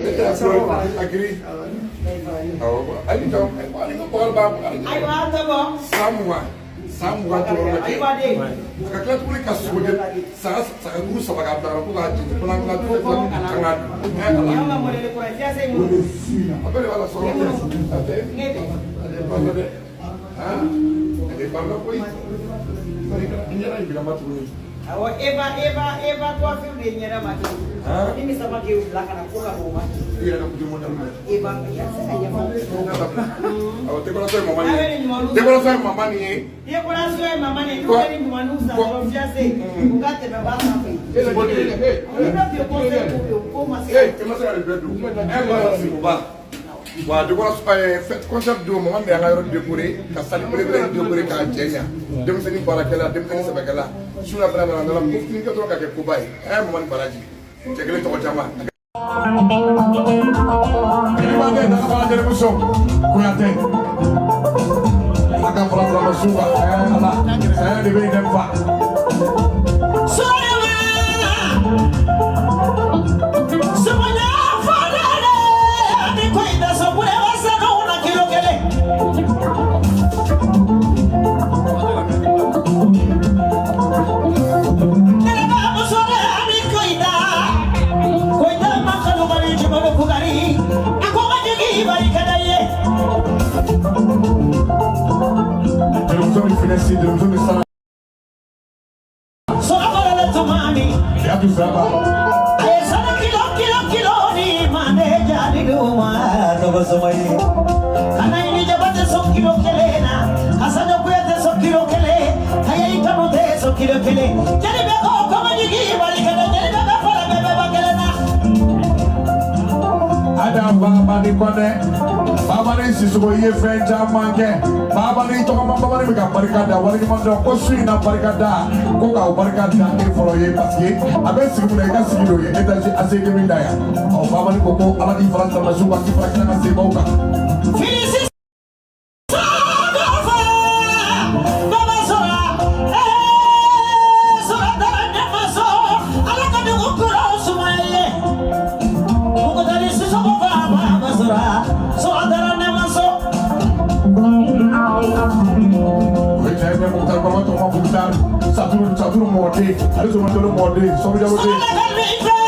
agree. Oh, I need to call back. I want to go. Someone to kaklat kuli kasude sa guru sabaga abdara ko gaji ko na ko tangad Yang mau mulai kurang dia saya mau. apa le wala soro ate Ngete. ade bangade ha ade bangga koi mari ka injara bilang matu ni Awak Eva kau film dia nyera mati. Ini sama kau belakang aku lah rumah. iya na kujumo na Eva ya saya yang mau. aw te ko so mama ni te ko so mama ni Dia kurang suai mama ni. Kau ni manusia kalau dia say bukan tebak apa. Ini dia kau masih. kemasa ari bedu ba si ba wa de ko concept do mo ande nga yoro décorer ka sali président décorer ka jenya dem seni barakela dem seni sabakela sura brana na la mufti ka to ka ke kubai mo man baraji tegele to jama ini ba de na ba de muso ko ya te aka fala fala suba ala saya de be dem fa Karena ini jabatnya sok kilo kelena, hasilnya kuatnya sok kilo kele, kayak ikan udah sok kilo kele. Jadi beko kamu juga balik ke jadi beko pola beko kelena. Ada baba ni kone, baba ni sisubo iye fenja manke, baba ni to kama baba ni bika barikada, wali ni mando kosu ina barikada, koka barikada ni follow ye paske, abe siku na ika sikido ye, eta si asege mindaya. Oh baba ni koko ala di Faransa masuka ki Faransa na sebauka. Finish. Satu mode, ada cuma dulu mode, sorry jauh deh.